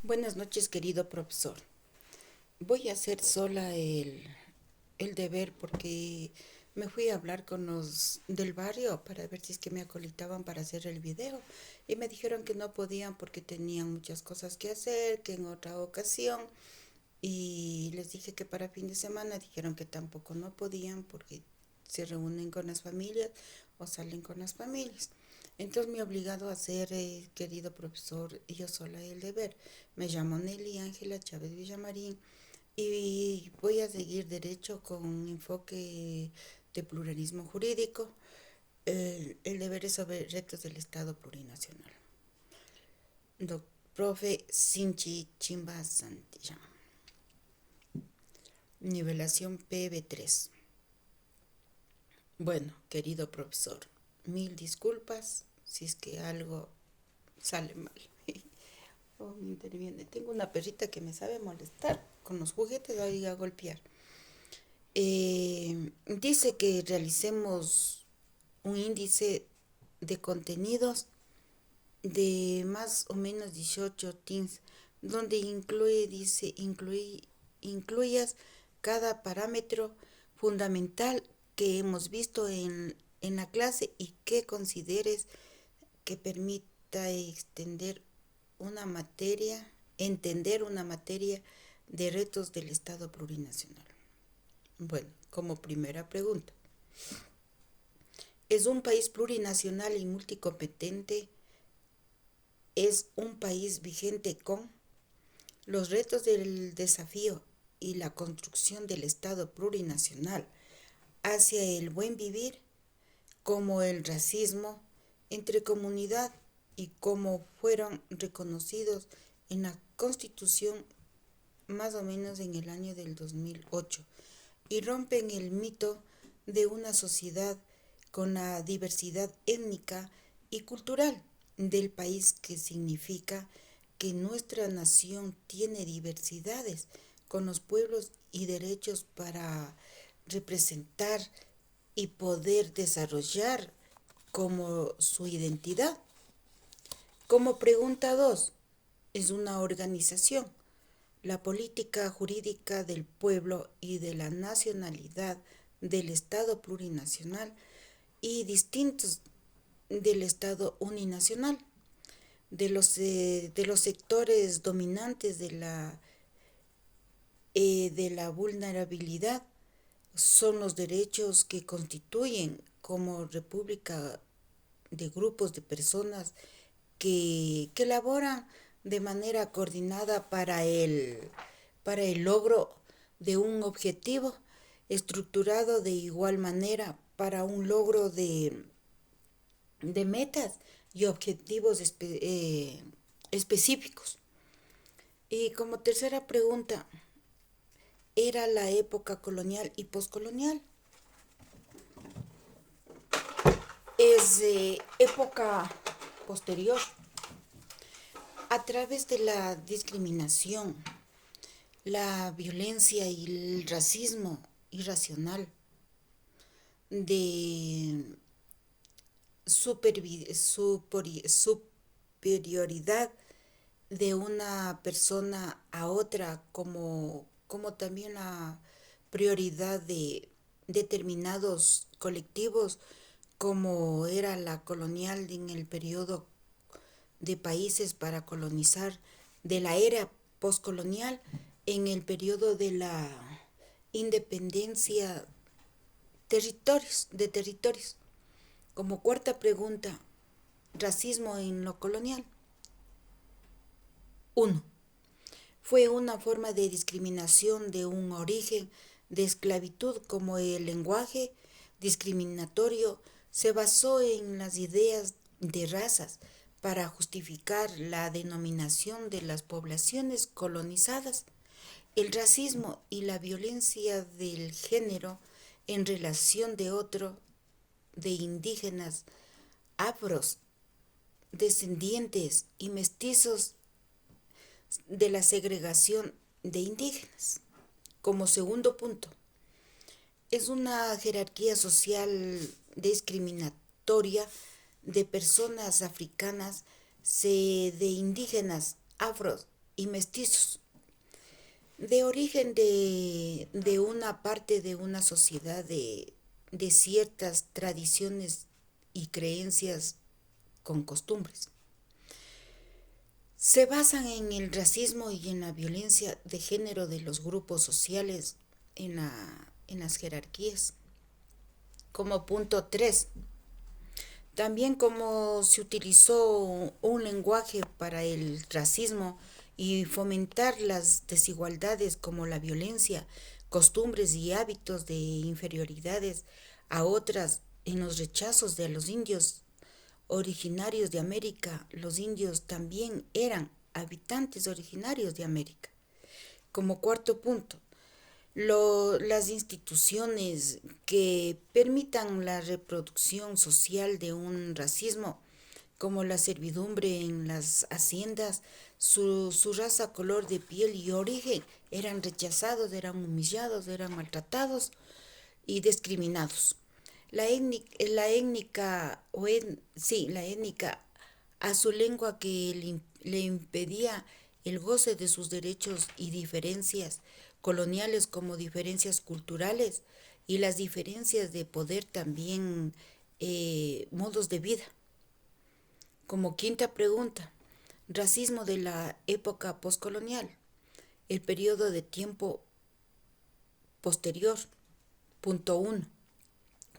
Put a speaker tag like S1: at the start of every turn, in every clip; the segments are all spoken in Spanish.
S1: Buenas noches, querido profesor. Voy a hacer sola el deber porque me fui a hablar con los del barrio para ver si es que me acolitaban para hacer el video y me dijeron que no podían porque tenían muchas cosas que hacer, que en otra ocasión, y les dije que para fin de semana dijeron que tampoco no podían porque se reúnen con las familias o salen con las familias. Entonces me he obligado a hacer, querido profesor, yo sola el deber. Me llamo Nelly Ángela Chávez Villamarín y voy a seguir derecho con un enfoque de pluralismo jurídico. El deber es sobre retos del Estado plurinacional. Profe Sinchi Chimba Santillán. Nivelación PB3. Bueno, querido profesor, mil disculpas si es que algo sale mal. Oh, me interviene. Tengo una perrita que me sabe molestar con los juguetes, ahí a golpear. Dice que realicemos un índice de contenidos de más o menos 18 teams, donde incluyas cada parámetro fundamental que hemos visto en la clase y que consideres que permita entender una materia de retos del Estado plurinacional. Bueno, como primera pregunta, ¿es un país plurinacional y multicompetente? ¿Es un país vigente con los retos del desafío y la construcción del Estado plurinacional hacia el buen vivir, como el racismo entre comunidad y cómo fueron reconocidos en la Constitución más o menos en el año del 2008 y rompen el mito de una sociedad con la diversidad étnica y cultural del país, que significa que nuestra nación tiene diversidades con los pueblos y derechos para representar y poder desarrollar como su identidad. Como pregunta 2, es una organización. La política jurídica del pueblo y de la nacionalidad del Estado plurinacional y distintos del Estado uninacional, de los sectores dominantes de la vulnerabilidad, son los derechos que constituyen como república de grupos de personas que laboran de manera coordinada para el logro de un objetivo, estructurado de igual manera para un logro de metas y objetivos específicos. Y como tercera pregunta, ¿era la época colonial y poscolonial? Es época posterior. A través de la discriminación, la violencia y el racismo irracional, de superioridad de una persona a otra, como también la prioridad de determinados colectivos, como era la colonial en el periodo de países para colonizar, de la era postcolonial en el periodo de la independencia territorios. Como cuarta pregunta, racismo en lo colonial. 1. Fue una forma de discriminación de un origen de esclavitud, como el lenguaje discriminatorio se basó en las ideas de razas para justificar la denominación de las poblaciones colonizadas. El racismo y la violencia del género en relación de indígenas, afros, descendientes y mestizos de la segregación de indígenas. Como segundo punto, es una jerarquía social discriminatoria de personas africanas, de indígenas, afros y mestizos, de origen de una parte de una sociedad de ciertas tradiciones y creencias con costumbres. Se basan en el racismo y en la violencia de género de los grupos sociales en las jerarquías. Como punto 3, también como se utilizó un lenguaje para el racismo y fomentar las desigualdades como la violencia, costumbres y hábitos de inferioridades a otras en los rechazos de los indios originarios de América. Los indios también eran habitantes originarios de América. Como cuarto punto, las instituciones que permitan la reproducción social de un racismo, como la servidumbre en las haciendas, su raza, color de piel y origen eran rechazados, eran humillados, eran maltratados y discriminados. La étnica a su lengua que le impedía el goce de sus derechos y diferencias coloniales como diferencias culturales y las diferencias de poder también, modos de vida. Como quinta pregunta, racismo de la época postcolonial, el periodo de tiempo posterior. Punto 1.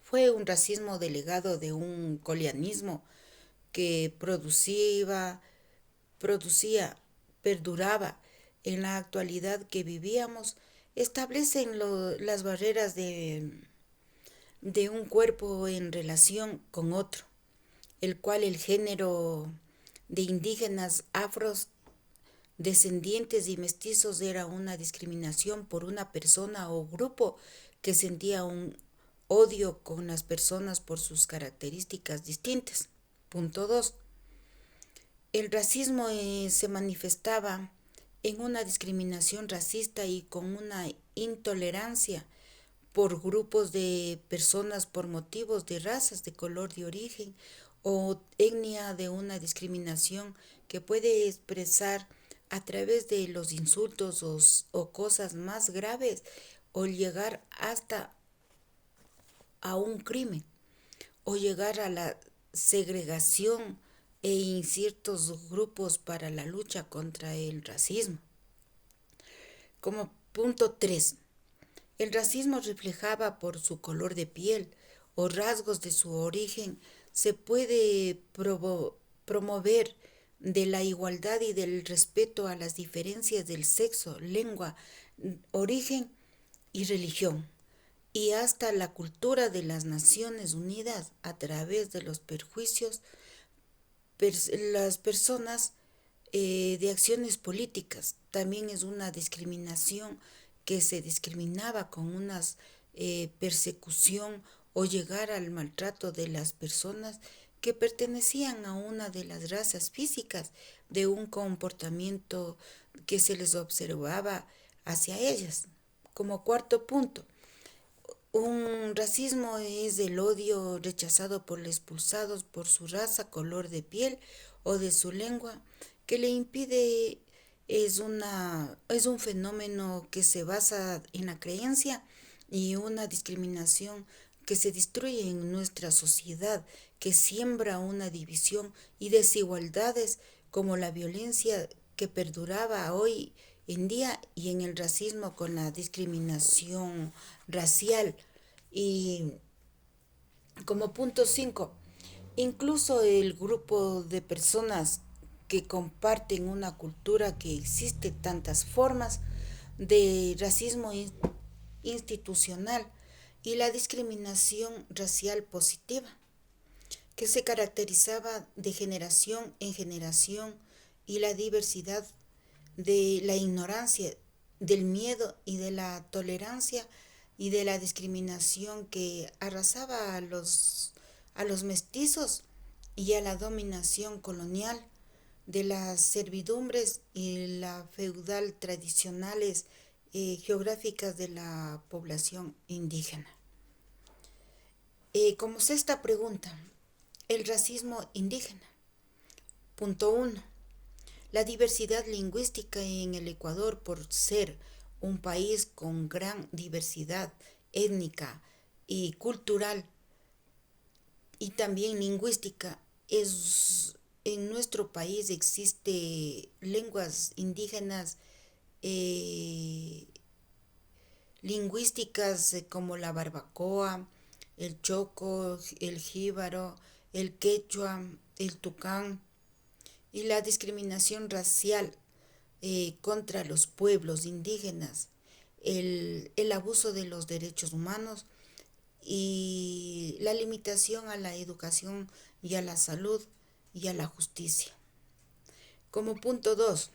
S1: Fue un racismo delegado de un colonialismo que producía, perduraba en la actualidad que vivíamos, establecen las barreras de un cuerpo en relación con otro, el cual el género de indígenas afros descendientes y mestizos era una discriminación por una persona o grupo que sentía un odio con las personas por sus características distintas. Punto 2. El racismo se manifestaba en una discriminación racista y con una intolerancia por grupos de personas por motivos de razas, de color de origen o etnia, de una discriminación que puede expresar a través de los insultos o cosas más graves o llegar hasta a un crimen o llegar a la segregación en ciertos grupos para la lucha contra el racismo. Como punto 3, el racismo reflejaba por su color de piel o rasgos de su origen. Se puede promover de la igualdad y del respeto a las diferencias del sexo, lengua, origen y religión, y hasta la cultura de las Naciones Unidas a través de los perjuicios las personas, de acciones políticas. También es una discriminación que se discriminaba con una persecución o llegar al maltrato de las personas que pertenecían a una de las razas físicas de un comportamiento que se les observaba hacia ellas. Como cuarto punto, un racismo es el odio rechazado por los expulsados por su raza, color de piel o de su lengua, que le impide, es un fenómeno que se basa en la creencia y una discriminación que se destruye en nuestra sociedad, que siembra una división y desigualdades como la violencia que perduraba hoy en día y en el racismo con la discriminación racial. Y como punto 5, incluso el grupo de personas que comparten una cultura que existe tantas formas de racismo institucional y la discriminación racial positiva, que se caracterizaba de generación en generación y la diversidad de la ignorancia, del miedo y de la tolerancia y de la discriminación que arrasaba a los mestizos y a la dominación colonial de las servidumbres y la feudal tradicionales, geográficas de la población indígena. Como sexta pregunta, el racismo indígena. Punto 1. La diversidad lingüística en el Ecuador, por ser un país con gran diversidad étnica y cultural y también lingüística, en nuestro país existe lenguas indígenas eh, lingüísticas como la barbacoa, el choco, el jíbaro, el quechua, el tucán, y la discriminación racial contra los pueblos indígenas, el abuso de los derechos humanos y la limitación a la educación y a la salud y a la justicia. Como punto 2,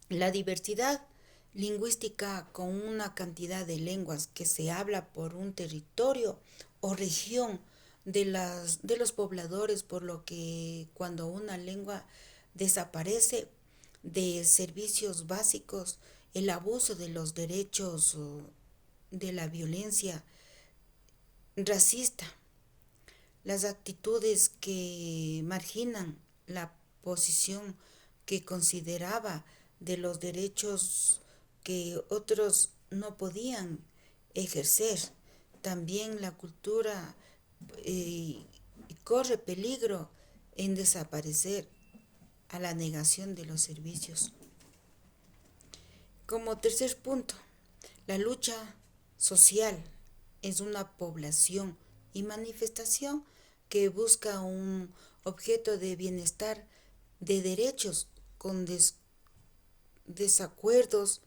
S1: la diversidad lingüística con una cantidad de lenguas que se habla por un territorio o región de los pobladores, por lo que cuando una lengua desaparece de servicios básicos, el abuso de los derechos o de la violencia racista, las actitudes que marginan la posición que consideraba de los derechos que otros no podían ejercer. También la cultura eh, corre peligro en desaparecer a la negación de los servicios. Como tercer punto, la lucha social es una población y manifestación que busca un objeto de bienestar de derechos con desacuerdos,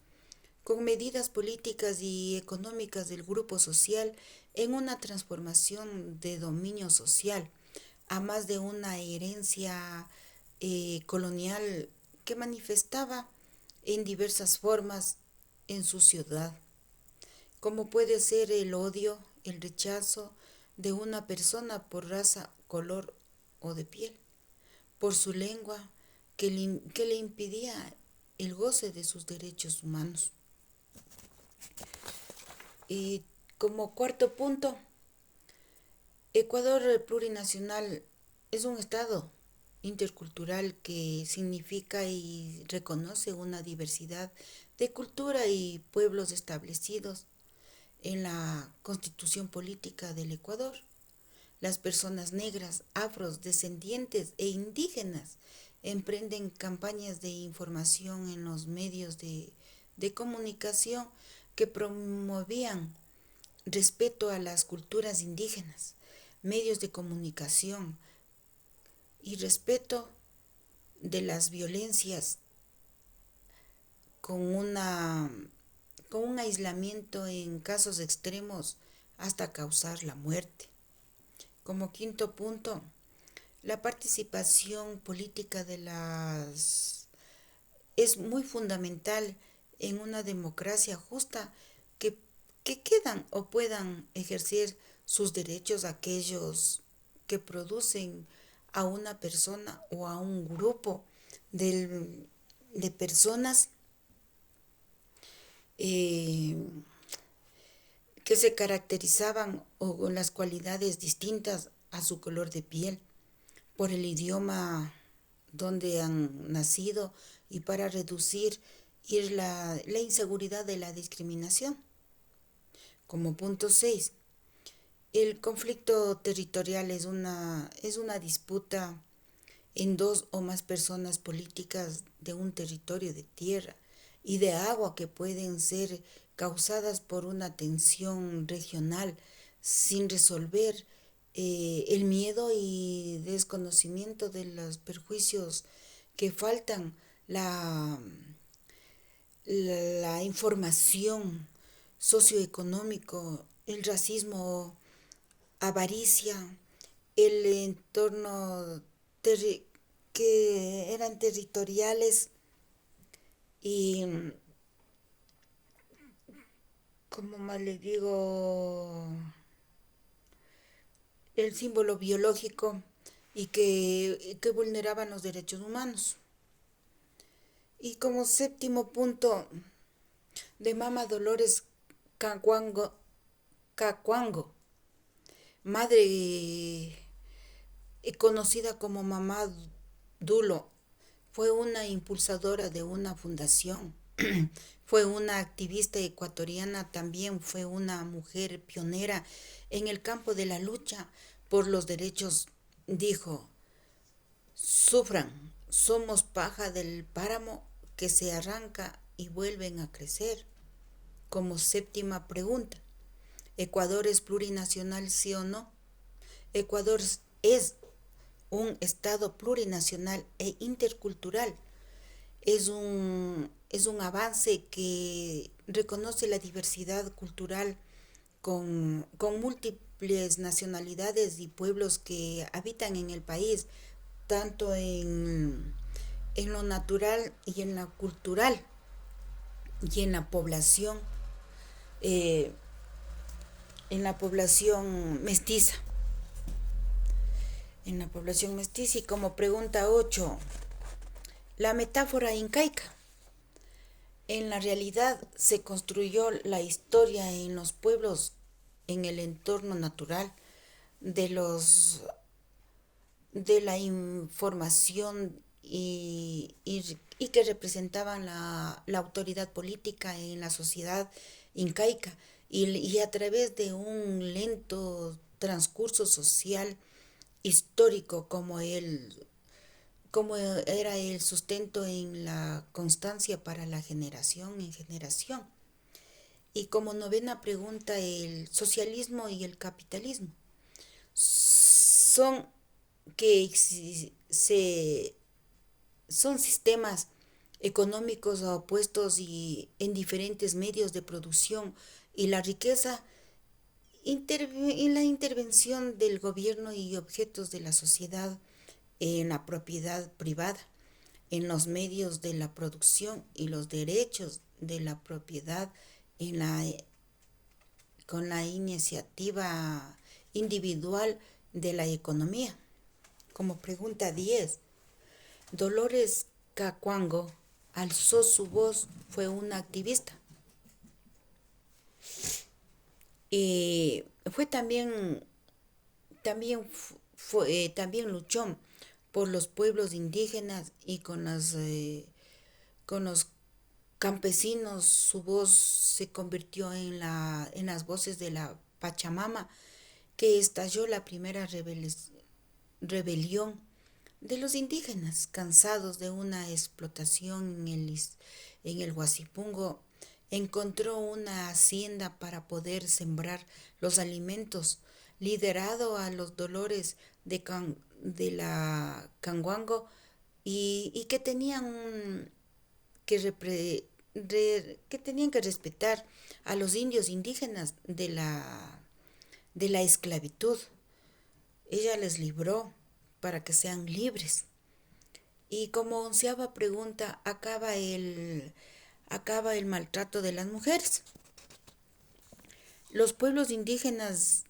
S1: con medidas políticas y económicas del grupo social en una transformación de dominio social, a más de una herencia colonial que manifestaba en diversas formas en su ciudad, como puede ser el odio, el rechazo de una persona por raza, color o de piel, por su lengua que le impedía el goce de sus derechos humanos. Y como cuarto punto, Ecuador plurinacional es un estado intercultural que significa y reconoce una diversidad de cultura y pueblos establecidos en la constitución política del Ecuador. Las personas negras, afros, descendientes e indígenas emprenden campañas de información en los medios de comunicación que promovían respeto a las culturas indígenas, medios de comunicación y respeto de las violencias con con un aislamiento en casos extremos hasta causar la muerte. Como quinto punto, la participación política es muy fundamental en una democracia justa que, que quedan o puedan ejercer sus derechos aquellos que producen a una persona o a un grupo de personas eh, que se caracterizaban o con las cualidades distintas a su color de piel, por el idioma donde han nacido y para reducir la inseguridad de la discriminación. Como punto 6, el conflicto territorial es una disputa en dos o más personas políticas de un territorio de tierra y de agua que pueden ser causadas por una tensión regional sin resolver el miedo y desconocimiento de los perjuicios que faltan la, la información socioeconómico, el racismo, avaricia, el entorno que eran territoriales y, como más le digo, el símbolo biológico y que vulneraban los derechos humanos. Y como séptimo punto, de Mama Dolores Cacuango, Cacuango, madre conocida como Mamá Dulo, fue una impulsadora de una fundación, fue una activista ecuatoriana, también fue una mujer pionera en el campo de la lucha por los derechos. Dijo: sufran, somos paja del páramo que se arranca y vuelven a crecer. Como séptima pregunta: ¿Ecuador es plurinacional, sí o no? Ecuador es un estado plurinacional e intercultural. Es un avance que reconoce la diversidad cultural con múltiples nacionalidades y pueblos que habitan en el país, tanto en lo natural y en la cultural y eh, en la población mestiza. En la población mestiza. Y como pregunta 8, la metáfora incaica. En la realidad se construyó la historia en los pueblos, en el entorno natural de los de la información y que representaban la autoridad política en la sociedad incaica, y a través de un lento transcurso social histórico, como era el sustento en la constancia para la generación en generación. Y como novena pregunta, el socialismo y el capitalismo son que son sistemas económicos opuestos y en diferentes medios de producción, y la riqueza en la intervención del gobierno y objetos de la sociedad en la propiedad privada, en los medios de la producción y los derechos de la propiedad en la, con la iniciativa individual de la economía. Como pregunta 10, Dolores Cacuango alzó su voz, fue una activista. Fue también luchó por los pueblos indígenas y con los campesinos. Su voz se convirtió en las voces de la Pachamama, que estalló la primera rebelión de los indígenas, cansados de una explotación en el Huasipungo. Encontró una hacienda para poder sembrar los alimentos, liderado a los dolores de la Canguango, y que que tenían que respetar a los indios indígenas de la esclavitud. Ella les libró para que sean libres. Y como onceava pregunta, acaba el maltrato de las mujeres. Los pueblos indígenas,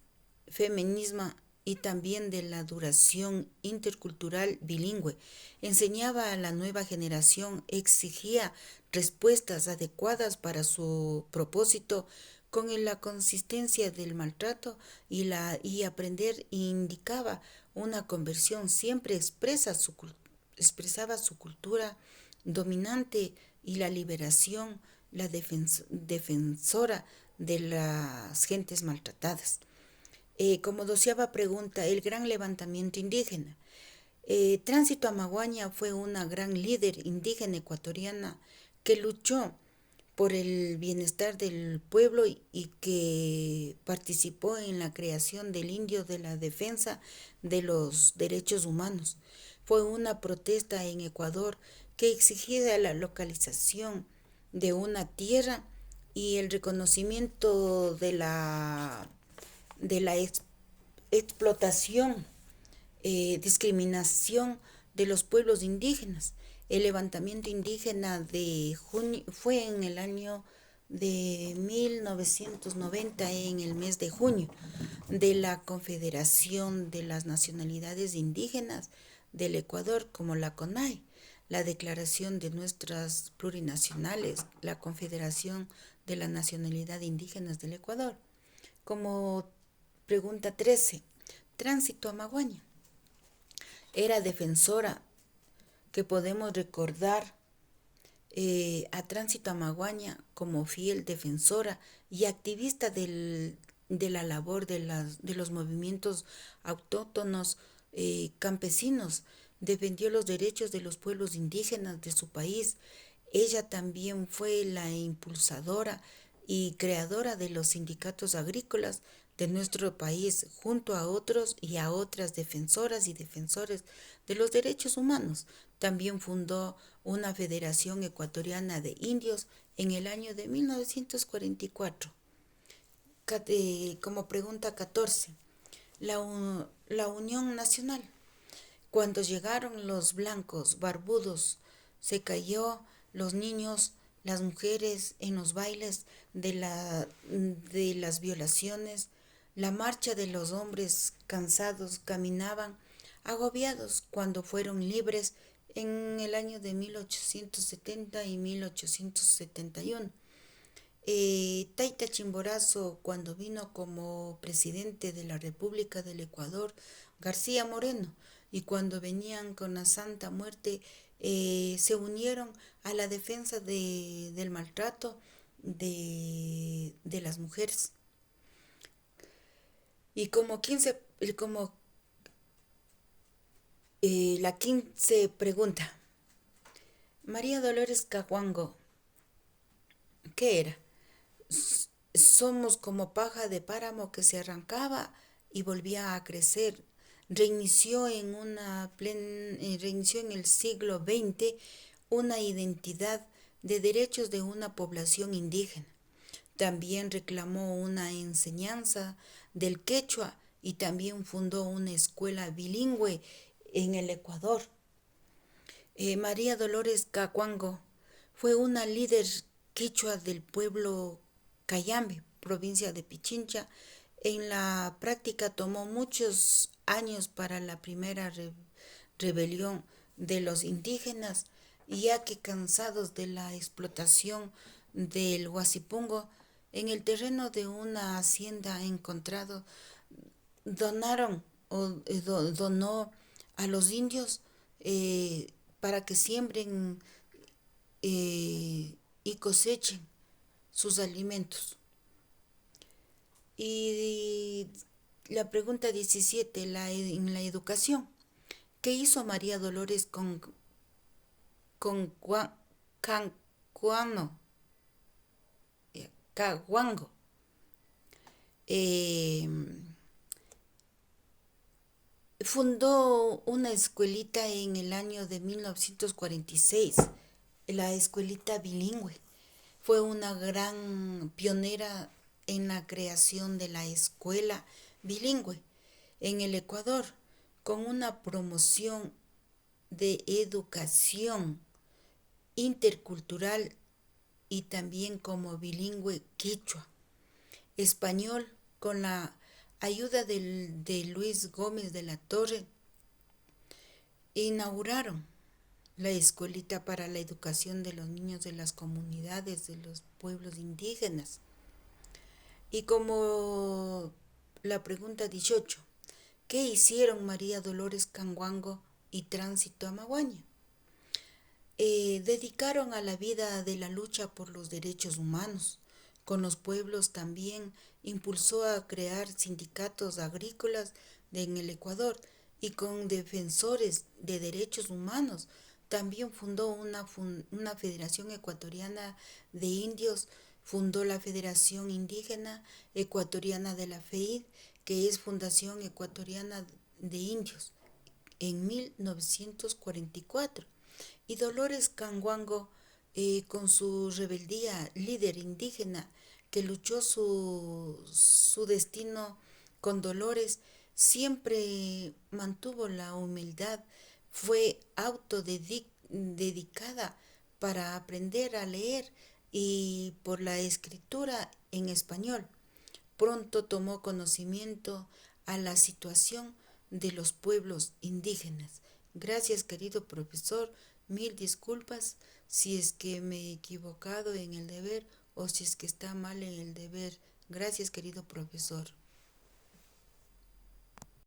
S1: feminismo y también de la duración intercultural bilingüe, enseñaba a la nueva generación, exigía respuestas adecuadas para su propósito con la consistencia del maltrato y aprender, indicaba una conversión, siempre expresaba su cultura dominante y la liberación, la defensora de las gentes maltratadas. Como doceava pregunta, el gran levantamiento indígena. Tránsito Amaguaña fue una gran líder indígena ecuatoriana que luchó por el bienestar del pueblo y que participó en la creación del indio de la defensa de los derechos humanos. Fue una protesta en Ecuador que exigía la localización de una tierra y el reconocimiento de la explotación, discriminación de los pueblos indígenas. El levantamiento indígena de junio fue en el año de 1990, en el mes de junio, de la Confederación de las Nacionalidades Indígenas del Ecuador, como la CONAE, la Declaración de Nuestras Plurinacionales, la Confederación de la Nacionalidad Indígenas del Ecuador. Como pregunta 13, Tránsito Amaguaña era defensora que podemos recordar a Tránsito Amaguaña como fiel defensora y activista de la labor de los movimientos autóctonos campesinos. Defendió los derechos de los pueblos indígenas de su país. Ella también fue la impulsadora y creadora de los sindicatos agrícolas de nuestro país, junto a otros y a otras defensoras y defensores de los derechos humanos. También fundó una Federación Ecuatoriana de Indios en el año de 1944. Como pregunta 14, la Unión Nacional. Cuando llegaron los blancos barbudos, se cayó los niños, las mujeres en los bailes de las violaciones. La marcha de los hombres cansados caminaban agobiados cuando fueron libres en el año de 1870 y 1871. Taita Chimborazo, cuando vino como presidente de la República del Ecuador, García Moreno, y cuando venían con la Santa Muerte, se unieron a la defensa del maltrato de las mujeres. Y la 15 pregunta, María Dolores Caguango, ¿qué era? Somos como paja de páramo que se arrancaba y volvía a crecer. Reinició reinició en el siglo XX una identidad de derechos de una población indígena. También reclamó una enseñanza del quechua y también fundó una escuela bilingüe en el Ecuador. María Dolores Caguango fue una líder quechua del pueblo Cayambe, provincia de Pichincha. En la práctica tomó muchos años para la primera rebelión de los indígenas, ya que cansados de la explotación del Huasipungo, en el terreno de una hacienda encontrado, donó a los indios para que siembren y cosechen sus alimentos. Y la pregunta 17, en la educación. ¿Qué hizo María Dolores con Caguango? Fundó una escuelita en el año de 1946, la escuelita bilingüe. Fue una gran pionera en la creación de la escuela bilingüe en el Ecuador, con una promoción de educación intercultural y también como bilingüe quechua, español, con la ayuda de Luis Gómez de la Torre. Inauguraron la escuelita para la educación de los niños de las comunidades de los pueblos indígenas. Y como la pregunta 18, ¿qué hicieron María Dolores Caguango y Tránsito Amaguaña? Dedicaron a la vida de la lucha por los derechos humanos. Con los pueblos también impulsó a crear sindicatos agrícolas en el Ecuador, y con defensores de derechos humanos también fundó una Federación Ecuatoriana de Indios. Fundó la Federación Indígena Ecuatoriana de la FEID, que es Fundación Ecuatoriana de Indios, en 1944. Y Dolores Caguango, con su rebeldía, líder indígena que luchó su destino con Dolores, siempre mantuvo la humildad, fue autodedicada para aprender a leer y por la escritura en español. Pronto tomó conocimiento a la situación de los pueblos indígenas. Gracias, querido profesor. Mil disculpas si es que me he equivocado en el deber o si es que está mal en el deber. Gracias, querido profesor.